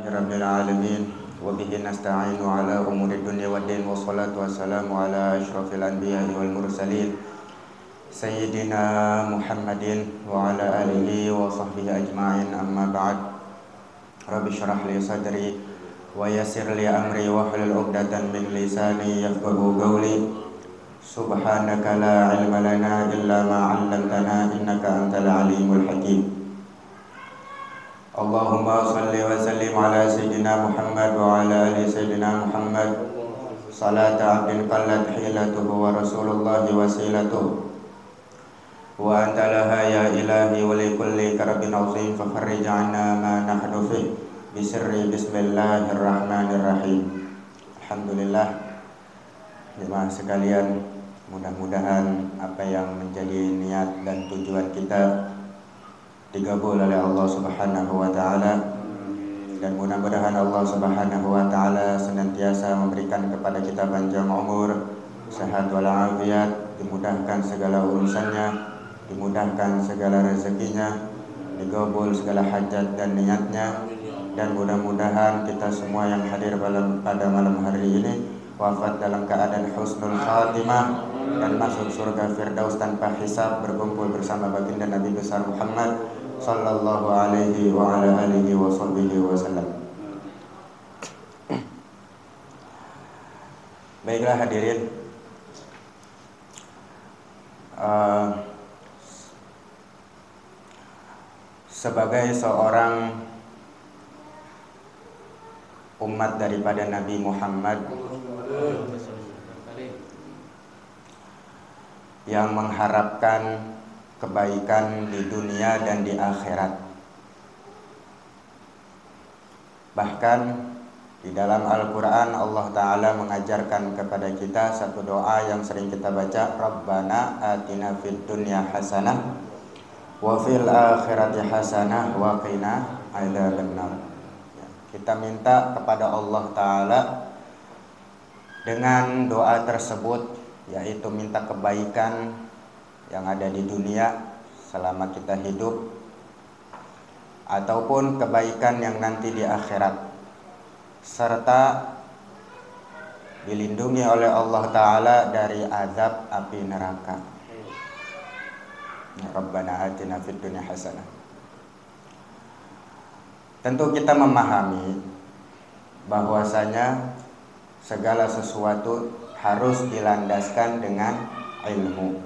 rabbil alamin wa bihi nasta'inu ala umuri dunya waddin wassalatu wassalamu ala asyrafil anbiya'i wal mursalin sayyidina Muhammadin wa ala alihi wa sahbihi ajma'in amma ba'd. Rabbi syrah li sadri wa yassir li amri wa hlul 'uqdatam min lisani yafqahu qawli. Subhanaka la ilma lana illa ma 'allamtana innaka antal alimul hakim. Allahumma salli wa sallim ala sayyidina Muhammad wa ala ali sayyidina Muhammad salata abdin qallat hilatuhu wa rasulullahi wasilatuhu wa anta laha ya ilahi wa li kulli karabin azim fafarrij 'anna ma nahnu fi bisirri bismillahirrahmanirrahim. Alhamdulillah, jemaah sekalian, mudah-mudahan apa yang menjadi niat dan tujuan kita digabul oleh Allah Subhanahu wa taala, dan mudah-mudahan Allah Subhanahu wa taala senantiasa memberikan kepada kita panjang umur, sehat walafiat, dimudahkan segala urusannya, dimudahkan segala rezekinya, digabul segala hajat dan niatnya, dan mudah-mudahan kita semua yang hadir pada malam hari ini wafat dalam keadaan husnul khatimah dan masuk surga Firdaus tanpa hisab, berkumpul bersama baginda Nabi besar Muhammad sallallahu alaihi wa ala alihi wa sahbihi wasallam. Baiklah hadirin, sebagai seorang umat daripada Nabi Muhammad yang mengharapkan kebaikan di dunia dan di akhirat. Bahkan di dalam Al-Quran Allah Ta'ala mengajarkan kepada kita satu doa yang sering kita baca, Rabbana atina fid dunya hasanah wa fil akhirati hasanah wa qina adzabannar. Kita minta kepada Allah Ta'ala dengan doa tersebut, yaitu minta kebaikan yang ada di dunia selama kita hidup, ataupun kebaikan yang nanti di akhirat, serta dilindungi oleh Allah Ta'ala dari azab api neraka. Rabbana atina fid dunya hasanah. Tentu kita memahami bahwasanya segala sesuatu harus dilandaskan dengan ilmu.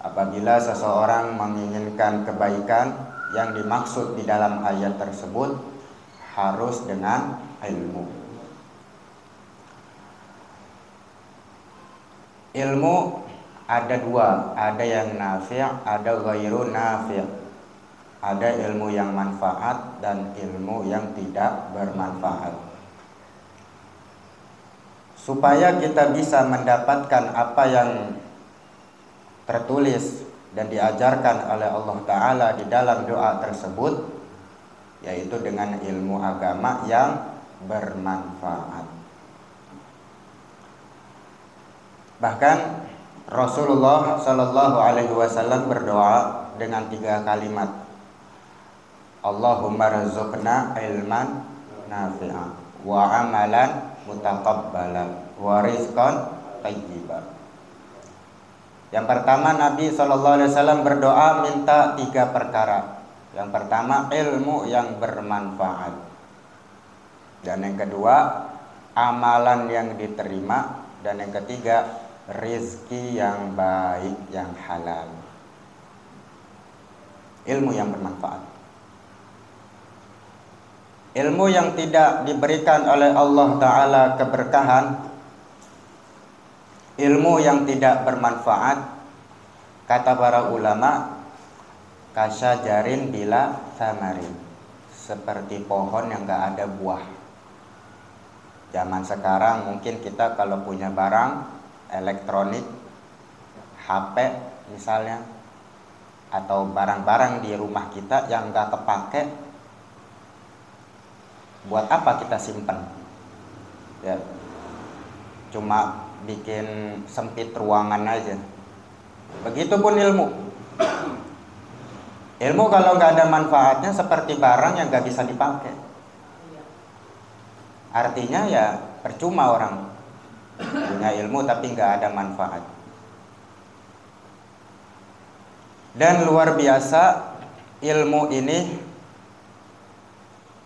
Apabila seseorang menginginkan kebaikan, yang dimaksud di dalam ayat tersebut harus dengan ilmu. Ilmu ada dua, ada yang nafi', ada ghairu nafi'. Ada ilmu yang manfaat dan ilmu yang tidak bermanfaat. Supaya kita bisa mendapatkan apa yang tertulis dan diajarkan oleh Allah Ta'ala di dalam doa tersebut, yaitu dengan ilmu agama yang bermanfaat. Bahkan Rasulullah Sallallahu Alaihi Wasallam berdoa dengan 3 kalimat, Allahumma rzuqna ilman nafi'a wa amalan mutaqabbalan wa rizqan thayyiban. Yang pertama, Nabi SAW berdoa minta 3 perkara. Yang pertama, ilmu yang bermanfaat. Dan yang kedua, amalan yang diterima. Dan yang ketiga, rizki yang baik, yang halal. Ilmu yang bermanfaat. Ilmu yang tidak diberikan oleh Allah Ta'ala keberkahan, ilmu yang tidak bermanfaat, kata para ulama, kasyajarin bila thamarin, seperti pohon yang gak ada buah. Zaman sekarang mungkin kita kalau punya barang elektronik, HP misalnya, atau barang-barang di rumah kita yang gak kepake, buat apa kita simpen? Ya, cuma bikin sempit ruangan aja. Begitupun ilmu. Ilmu kalau nggak ada manfaatnya seperti barang yang nggak bisa dipakai. Artinya ya percuma orang punya ilmu tapi nggak ada manfaat. Dan luar biasa, ilmu ini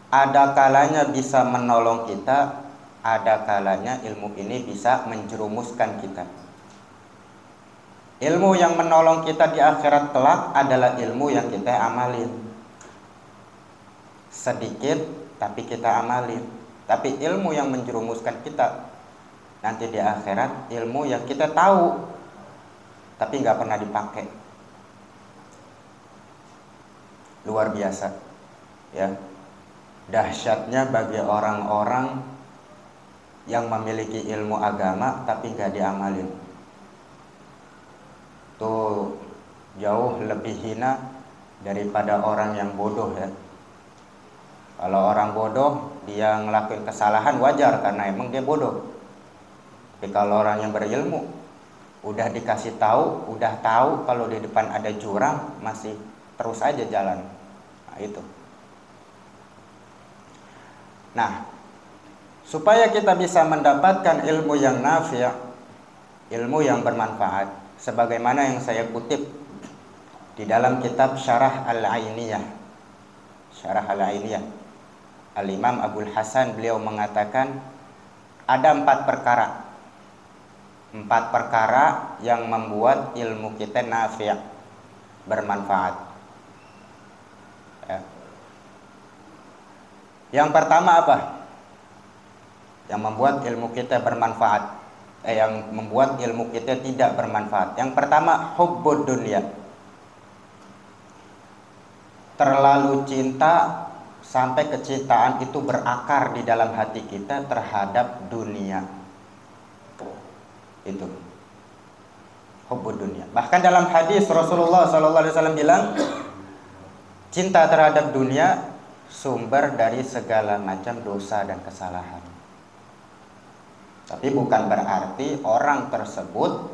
ada kalanya bisa menolong kita, ada kalanya ilmu ini bisa menjerumuskan kita. Ilmu yang menolong kita di akhirat kelak adalah ilmu yang kita amalin. Sedikit tapi kita amalin. Tapi ilmu yang menjerumuskan kita nanti di akhirat, ilmu yang kita tahu tapi nggak pernah dipakai. Luar biasa, ya. Dahsyatnya bagi orang-orang yang memiliki ilmu agama tapi nggak diamalin. Tuh jauh lebih hina daripada orang yang bodoh, ya. Kalau orang bodoh dia ngelakuin kesalahan wajar karena emang dia bodoh. Tapi kalau orang yang berilmu udah dikasih tahu, udah tahu kalau di depan ada jurang masih terus aja jalan. Nah, itu. Nah, supaya kita bisa mendapatkan ilmu yang nafi', ilmu yang bermanfaat, sebagaimana yang saya kutip di dalam kitab Syarah Al-Ainiyah. Syarah Al-Ainiyah. Al-Imam Abul Hasan beliau mengatakan ada 4 perkara. 4 perkara yang membuat ilmu kita nafi', bermanfaat. Ya. Yang pertama apa? Yang membuat ilmu kita bermanfaat. Yang membuat ilmu kita tidak bermanfaat. Yang pertama, hubbud dunya. Terlalu cinta sampai kecintaan itu berakar di dalam hati kita terhadap dunia. Itu hubbud dunya. Bahkan dalam hadis Rasulullah SAW bilang, cinta terhadap dunia sumber dari segala macam dosa dan kesalahan. Tapi bukan berarti orang tersebut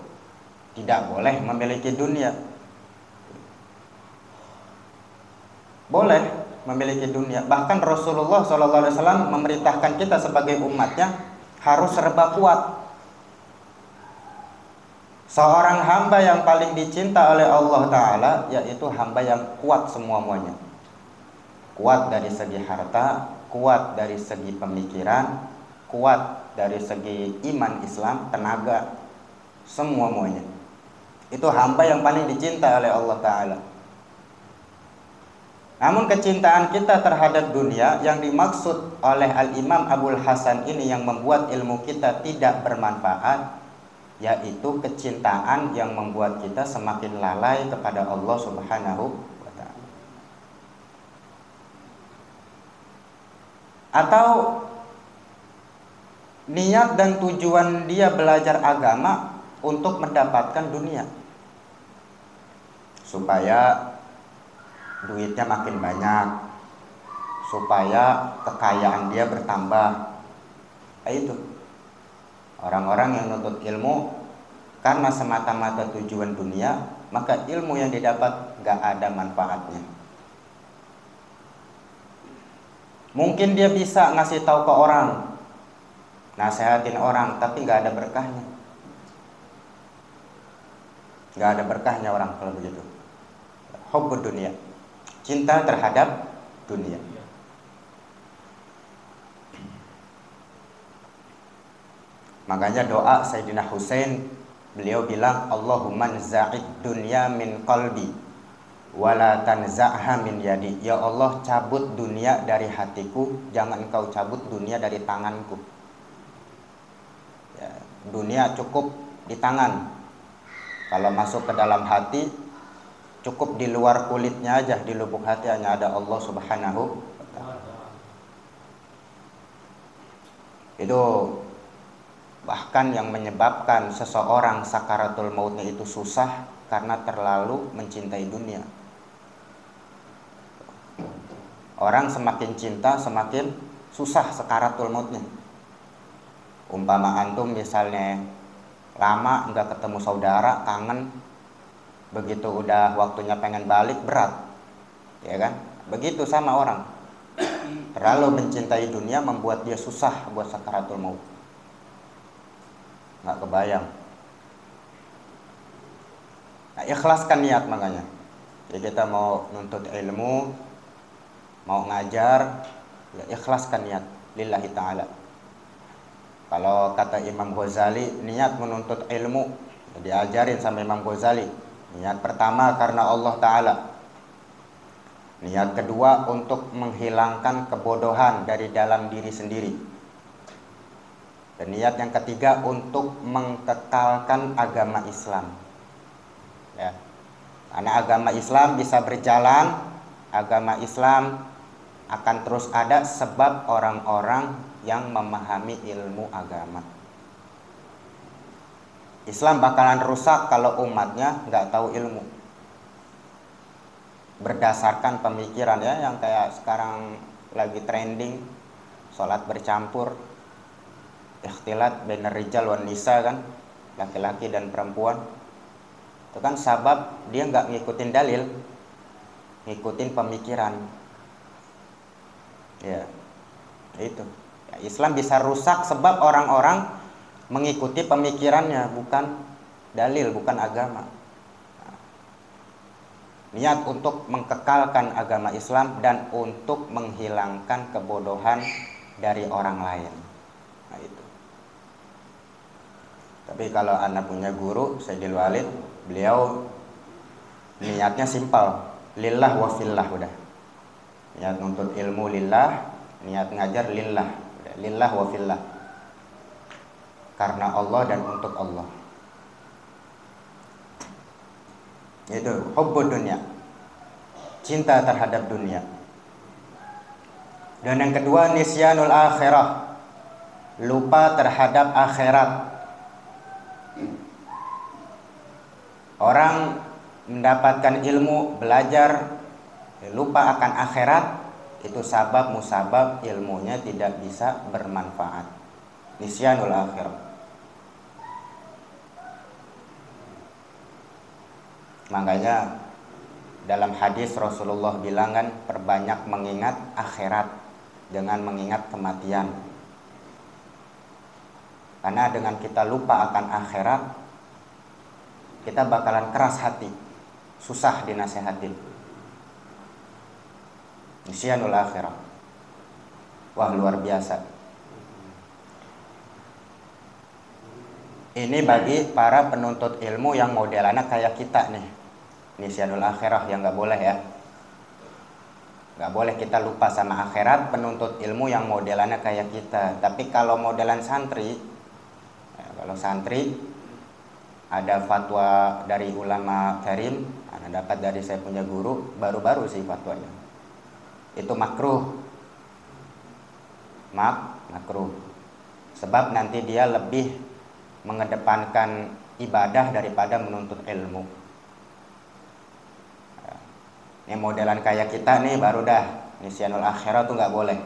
tidak boleh memiliki dunia. Boleh memiliki dunia. Bahkan Rasulullah SAW memerintahkan kita sebagai umatnya harus serba kuat. Seorang hamba yang paling dicinta oleh Allah Ta'ala yaitu hamba yang kuat semuanya. Kuat dari segi harta, kuat dari segi pemikiran, kuat dari segi iman Islam, tenaga, semuanya. Itu hamba yang paling dicinta oleh Allah Ta'ala. Namun kecintaan kita terhadap dunia yang dimaksud oleh Al-Imam Abul Hasan ini yang membuat ilmu kita tidak bermanfaat, yaitu kecintaan yang membuat kita semakin lalai kepada Allah Subhanahu wa Ta'ala. Atau niat dan tujuan dia belajar agama untuk mendapatkan dunia, supaya duitnya makin banyak, supaya kekayaan dia bertambah. Itu orang-orang yang menuntut ilmu karena semata-mata tujuan dunia, maka ilmu yang didapat gak ada manfaatnya. Mungkin dia bisa ngasih tahu ke orang, nasehatin orang, tapi gak ada berkahnya. Gak ada berkahnya orang kalau begitu. Hubbud dunia, cinta terhadap dunia. Makanya doa Sayyidina Husain, beliau bilang, Allahumma nza'id dunya min qalbi wala tanza'ha min yadi. Ya Allah, cabut dunia dari hatiku, jangan engkau cabut dunia dari tanganku. Ya, dunia cukup di tangan. Kalau masuk ke dalam hati, cukup di luar kulitnya aja, di lubuk hati hanya ada Allah Subhanahu wa Ta'ala. Itu bahkan yang menyebabkan seseorang sakaratul mautnya itu susah karena terlalu mencintai dunia. Orang semakin cinta semakin susah sakaratul mautnya. Umpama antum misalnya lama nggak ketemu saudara, kangen, begitu udah waktunya pengen balik berat, ya kan? Begitu sama orang. Terlalu mencintai dunia membuat dia susah buat sakaratul maut. Nggak kebayang. Nah, ikhlaskan niat makanya. Jadi kita mau nuntut ilmu, mau ngajar, ya ikhlaskan niat lillahi ta'ala. Kalau kata Imam Ghazali, niat menuntut ilmu, diajarin sama Imam Ghazali. Niat pertama karena Allah Ta'ala. Niat kedua untuk menghilangkan kebodohan dari dalam diri sendiri. Dan niat yang ketiga untuk mengekalkan agama Islam. Ya. Karena agama Islam bisa berjalan, agama Islam akan terus ada sebab orang-orang yang memahami ilmu agama. Islam bakalan rusak kalau umatnya nggak tahu ilmu. Berdasarkan pemikiran ya, yang kayak sekarang lagi trending, sholat bercampur, ikhtilat bainar rijal wan nisa kan, laki-laki dan perempuan. Itu kan sabab dia nggak ngikutin dalil, ngikutin pemikiran. Ya, itu. Ya, Islam bisa rusak sebab orang-orang mengikuti pemikirannya, bukan dalil, bukan agama. Niat untuk mengkekalkan agama Islam dan untuk menghilangkan kebodohan dari orang lain. Nah, itu. Tapi kalau anak punya guru, Sayyidil Walid, beliau niatnya simpel, lillah wa fillah udah. Niat nuntut ilmu lillah, niat ngajar lillah, udah. Lillah wa fillah. Karena Allah dan untuk Allah. Itu hubbud dunia, cinta terhadap dunia. Dan yang kedua nisyanul akhirah, lupa terhadap akhirat. Orang mendapatkan ilmu, belajar, lupa akan akhirat, itu sabab musabab ilmunya tidak bisa bermanfaat. Nisyanul akhirah. Makanya dalam hadis Rasulullah bilang kan, perbanyak mengingat akhirat dengan mengingat kematian. Karena dengan kita lupa akan akhirat, kita bakalan keras hati, susah dinasehatin. Nisyanul akhirah. Wah, luar biasa. Ini bagi para penuntut ilmu yang modelannya kayak kita nih. Nisyanul akhirah yang nggak boleh ya. Nggak boleh kita lupa sama akhirat, penuntut ilmu yang modelannya kayak kita. Tapi kalau modelan santri, ya, kalau santri ada fatwa dari ulama karim, Anda dapat dari saya punya guru, baru-baru sih fatwanya. Itu makruh. Makruh. Sebab nanti dia lebih mengedepankan ibadah daripada menuntut ilmu. Ini modelan kayak kita nih baru dah. Nisyanul akhirat tuh nggak boleh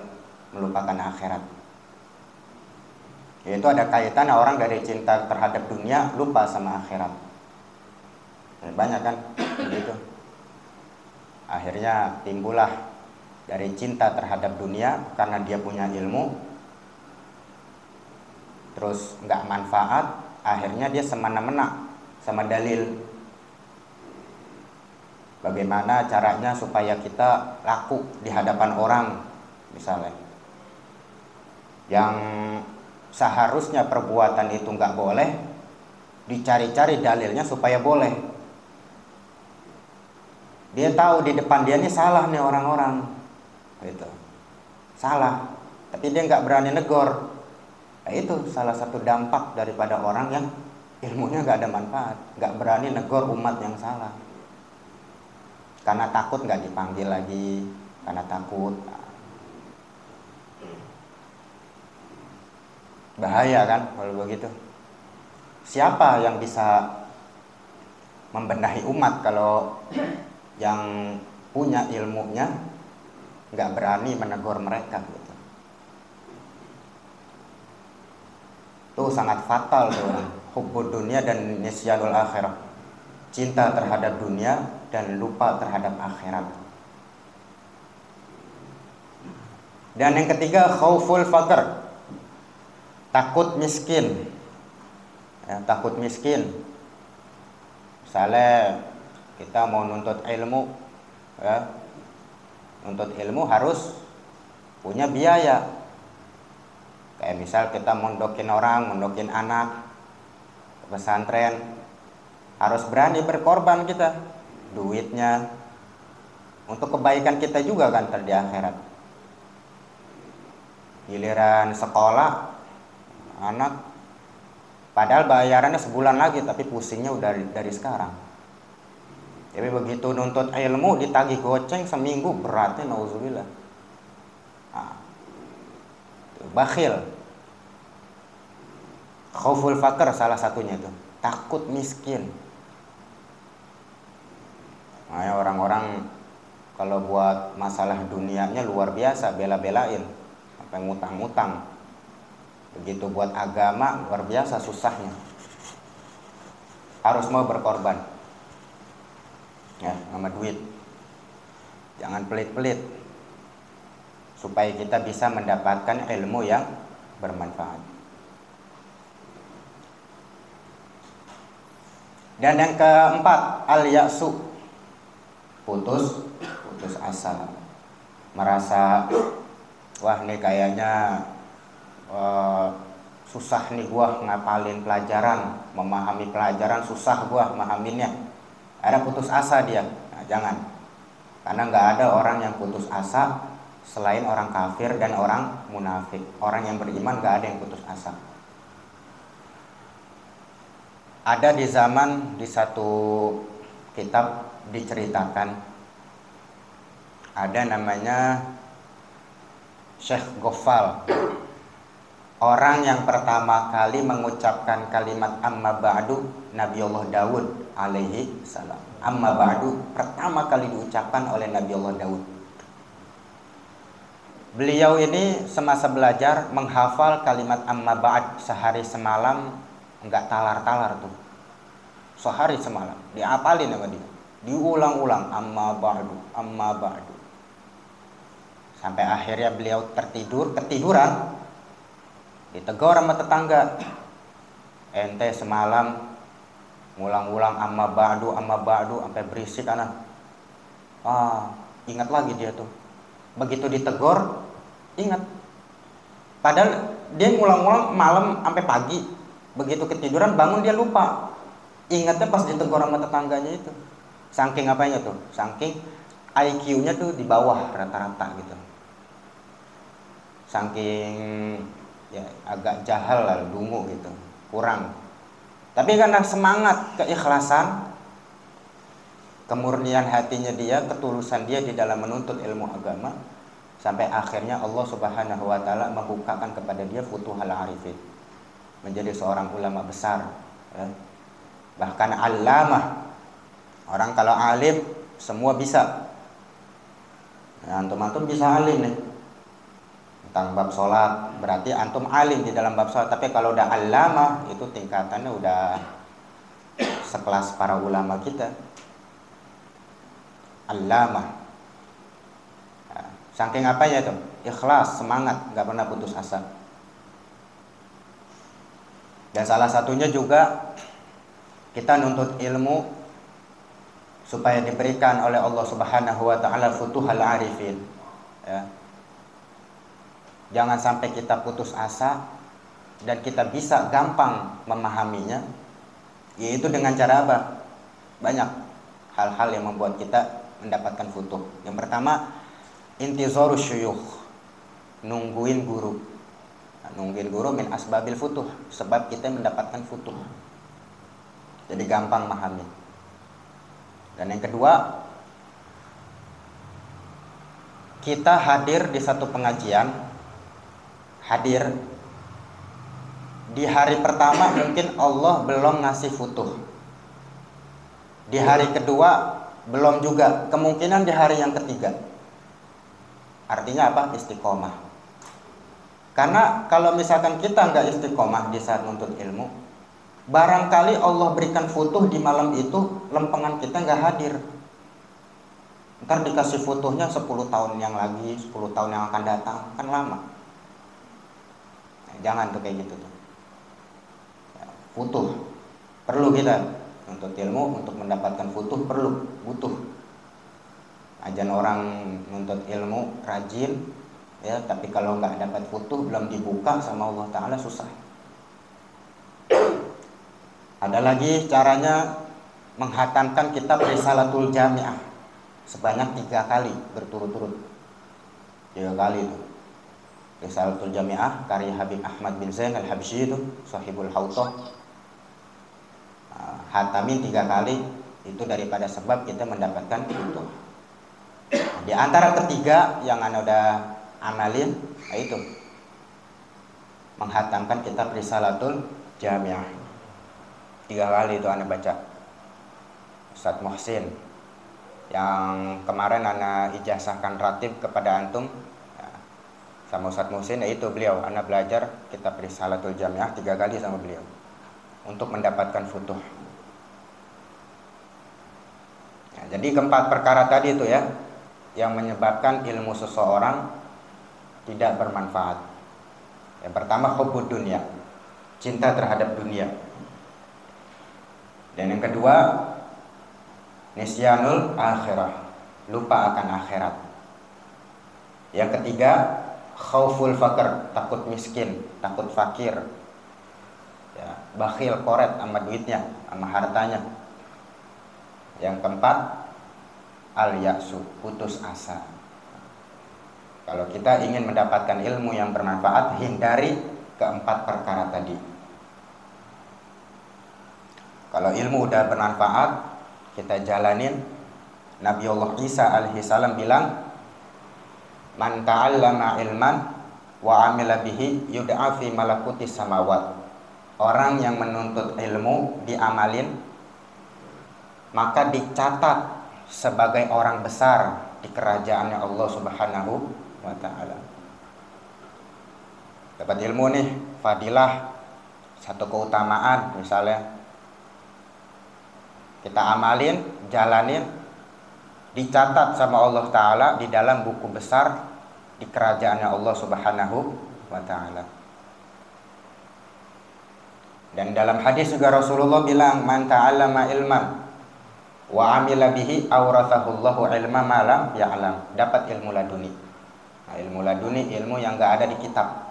melupakan akhirat. Itu ada kaitan orang dari cinta terhadap dunia lupa sama akhirat. Ya, banyak kan begitu. Akhirnya timbullah dari cinta terhadap dunia karena dia punya ilmu, terus nggak manfaat, akhirnya dia semena-mena sama dalil. Bagaimana caranya supaya kita laku di hadapan orang, misalnya yang seharusnya perbuatan itu nggak boleh, dicari-cari dalilnya supaya boleh. Dia tahu di depan dia ini salah nih orang-orang, gitu, salah, tapi dia nggak berani negor. Nah, itu salah satu dampak daripada orang yang ilmunya nggak ada manfaat, nggak berani negor umat yang salah. Karena takut nggak dipanggil lagi, karena takut. Bahaya kan kalau begitu. Siapa yang bisa membenahi umat kalau yang punya ilmunya nggak berani menegur mereka gitu. Itu sangat fatal tuh, hubbud dunia dan nisyanul akhirah. Cinta terhadap dunia dan lupa terhadap akhirat. Dan yang ketiga, khauful faqr, takut miskin. Ya, takut miskin. Misalnya kita mau nuntut ilmu, ya, nuntut ilmu harus punya biaya. Kayak misal kita mondokin orang, mondokin anak ke pesantren, harus berani berkorban kita, duitnya, untuk kebaikan kita juga kan di akhirat. Giliran sekolah anak, padahal bayarannya sebulan lagi, tapi pusingnya udah dari sekarang. Tapi begitu nuntut ilmu ditagih goceng seminggu, beratnya nauzubillah. Bakhil. Khauful faqr salah satunya itu, takut miskin. Makanya orang-orang kalau buat masalah dunianya luar biasa, bela-belain sampai ngutang-ngutang. Begitu buat agama luar biasa susahnya. Harus mau berkorban. Ya, sama duit. Jangan pelit-pelit. Supaya kita bisa mendapatkan ilmu yang bermanfaat. Dan yang keempat, al-ya'su, putus asa. Merasa, wah nih kayaknya susah nih gua ngapalin pelajaran, memahami pelajaran susah gua memahaminnya. Ada putus asa dia. Nah, jangan. Karena nggak ada orang yang putus asa selain orang kafir dan orang munafik. Orang yang beriman nggak ada yang putus asa. Ada di zaman, di satu kitab diceritakan, ada namanya Syekh Ghaffal, orang yang pertama kali mengucapkan kalimat amma ba'du, Nabiullah Daud alaihi salam. Amma ba'du pertama kali diucapkan oleh Nabiullah Daud. Beliau ini semasa belajar menghafal kalimat amma ba'd sehari semalam, enggak talar-talar tuh. Sehari semalam diapalin sama dia. Diulang-ulang amma ba'du. Sampai akhirnya beliau ketiduran. Ditegur sama tetangga, ente semalam ngulang-ulang amma ba'du sampai berisik anak. Ingat lagi dia tuh. Begitu ditegur, ingat. Padahal dia ngulang-ulang malam sampai pagi. Begitu ketiduran bangun dia lupa. Ingatnya pas ditegur sama tetangganya itu. Saking apanya tuh? Saking IQ-nya tuh di bawah rata-rata gitu. Saking ya agak jahal lah, dungu gitu, kurang. Tapi karena semangat, keikhlasan, kemurnian hatinya dia, ketulusan dia di dalam menuntut ilmu agama, sampai akhirnya Allah Subhanahu wa taala membukakan kepada dia futuhal arifin, menjadi seorang ulama besar, ya. Bahkan allamah. Orang kalau alim semua bisa. Nah, antum bisa alim nih tentang bab sholat, berarti antum alim di dalam bab sholat. Tapi kalau udah allamah, itu tingkatannya udah sekelas para ulama kita. Allamah. Nah, saking apanya itu? Ikhlas, semangat, gak pernah putus asa. Dan salah satunya juga kita nuntut ilmu supaya diberikan oleh Allah Subhanahu wa taala futuhal arifin, ya. Jangan sampai kita putus asa dan kita bisa gampang memahaminya, yaitu dengan cara apa? Banyak hal-hal yang membuat kita mendapatkan futuh. Yang pertama, intizarus syuyukh, nungguin guru. Nungguin guru min asbabil futuh, sebab kita mendapatkan futuh. Jadi gampang memahami. Dan yang kedua, kita hadir di satu pengajian, hadir di hari pertama mungkin Allah belum ngasih futuh, di hari kedua belum juga, kemungkinan di hari yang ketiga. Artinya apa? Istiqomah. Karena kalau misalkan kita nggak istiqomah di saat nuntut ilmu, barangkali Allah berikan futuh di malam itu, lempengan kita nggak hadir. Ntar dikasih fotonya 10 tahun yang lagi, 10 tahun yang akan datang, kan lama. Nah, jangan tuh kayak gitu tuh. Ya, futuh perlu kita untuk ilmu, untuk mendapatkan futuh butuh. Ajan orang menuntut ilmu rajin, ya, tapi kalau nggak dapat futuh, belum dibuka sama Allah Ta'ala, susah. Ada lagi caranya, menghatamkan kitab Risalatul Jami'ah sebanyak 3 kali berturut-turut. 3 kali itu. Risalatul Jami'ah karya Habib Ahmad bin Zain Al-Habsyi itu, Sahibul Hauthah. Hatamin 3 kali, itu daripada sebab kita mendapatkan futuh. Di antara ketiga yang ana udah amalin, itu menghatamkan kitab Risalatul Jami'ah. 3 kali itu ana baca. Ustadz Muhsin yang kemarin ana ijazahkan ratib kepada antum, ya, sama Ustadz Muhsin, yaitu beliau, ana belajar kitab Risalatul Jami'ah 3 kali sama beliau untuk mendapatkan futuh. Ya, jadi keempat perkara tadi itu ya yang menyebabkan ilmu seseorang tidak bermanfaat. Yang pertama, hubbud dunia, cinta terhadap dunia. Dan yang kedua, nisyanul akhirah, lupa akan akhirat. Yang ketiga, khauful faqr, takut miskin, takut fakir, ya, bakhil, koret sama duitnya, sama hartanya. Yang keempat, al-ya'su, putus asa. Kalau kita ingin mendapatkan ilmu yang bermanfaat, hindari keempat perkara tadi. Kalau ilmu udah bermanfaat, kita jalanin. Nabi Allah Isa alaihi salam bilang, man ta'allama ilman wa amila bihi yud'a fi malakutis samawat. Orang yang menuntut ilmu, diamalin, maka dicatat sebagai orang besar di kerajaannya Allah Subhanahu wa ta'ala. Dapat ilmu nih, fadilah, satu keutamaan misalnya, kita amalin, jalanin, dicatat sama Allah Ta'ala di dalam buku besar di kerajaannya Allah Subhanahu wa ta'ala. Dan dalam hadis juga Rasulullah bilang, man ta'allama ilman wa amila bihi awrathahullahu ilma ma lam ya'lam. Dapat ilmu laduni. Nah, ilmu laduni, ilmu yang gak ada di kitab.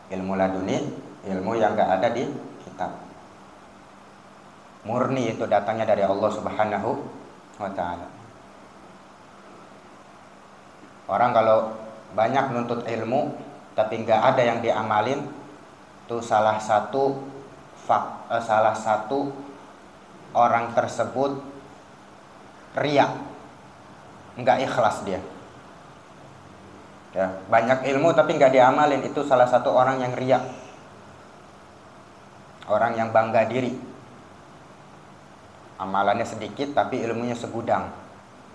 Ilmu laduni, ilmu yang gak ada di kitab. Murni, itu datangnya dari Allah Subhanahu wa ta'ala. Orang kalau banyak nuntut ilmu tapi gak ada yang diamalin, itu salah satu orang tersebut riya, nggak ikhlas dia. Ya, banyak ilmu tapi nggak diamalin, itu salah satu orang yang riya, orang yang bangga diri. Amalannya sedikit tapi ilmunya segudang,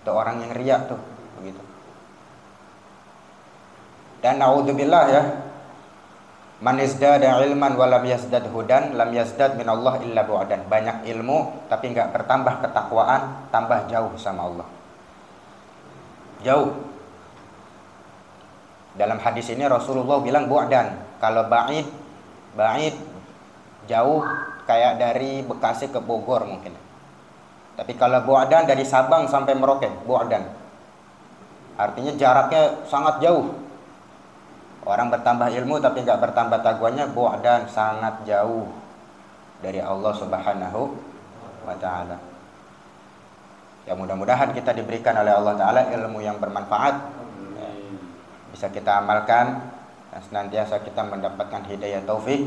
itu orang yang riya tuh, begitu. Dan naudzubillah ya, man izdada ilman wa lam yazdad hudan lam yazdad min Allah illa bu'dan. Banyak ilmu tapi enggak bertambah ketakwaan, tambah jauh sama Allah. Jauh. Dalam hadis ini Rasulullah bilang bu'dan. Kalau ba'id jauh, kayak dari Bekasi ke Bogor mungkin. Tapi kalau bu'dan dari Sabang sampai Merauke, bu'dan. Artinya jaraknya sangat jauh. Orang bertambah ilmu tapi nggak bertambah takwanya, bu'dan, sangat jauh dari Allah Subhanahu wa ta'ala. Ya, mudah-mudahan kita diberikan oleh Allah Ta'ala ilmu yang bermanfaat, ya, bisa kita amalkan, dan senantiasa kita mendapatkan hidayah taufik,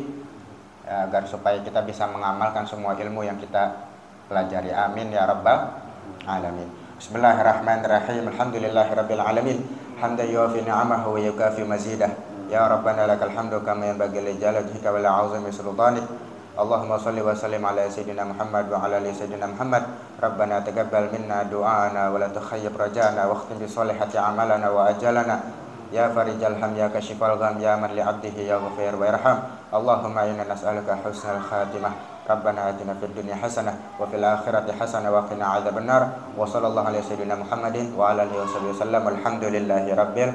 ya, agar supaya kita bisa mengamalkan semua ilmu yang kita pelajari. Amin ya rabbal alamin. Bismillahirrahmanirrahim. Alhamdulillahirabbil alamin. Hamdan yuwafi ni'amahu wa yukafi mazidah. Ya Rabbana lakal hamdu kama yanbaghi li jalalihi wa la 'azimi sultanik. Allahumma shalli wa sallim ala sayyidina Muhammad wa ala ali sayyidina Muhammad. Rabbana taqabbal minna du'ana wa la tukhayyib rajana wa khtim bi solihati amalana wa ajalana. Ya farijal ham, ya kashifal gham, ya man li 'abdihi yaghfir wa yarham. Allahumma inna nas'aluka husnal khatimah Rabbana atina fid dunya hasanah wa fil akhirati hasanah wa qina adzabannar. Wa sallallahu alaihi sayyidina Muhammadin wa ala alihi wasallam. Alhamdulillahi rabbil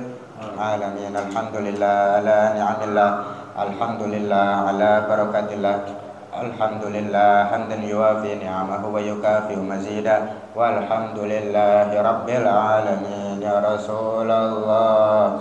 alamin. Alhamdulillah ala ni'amillah. Alhamdulillah ala barakatillah. Alhamdulillah hamdan yuwafi ni'amahu wa yukafi mazida. Walhamdulillahi rabbil alamin. Ya Rasulullah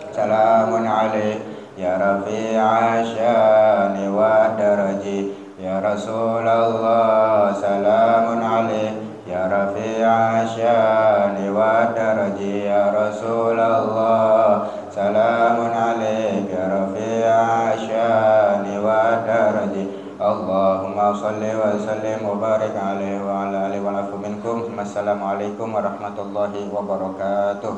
salamun alaik ya rafi'a syani wa daraji. Ya Rasulullah salamun alaik ya rafi'a syani wa daraji. Ya Rasulullah salamun alaik ya rafi'a syani wa daraji. Allahumma salli wa sallim wa barik alaihi wa ala alihi wa lafu minkum. Assalamualaikum warahmatullahi wabarakatuh.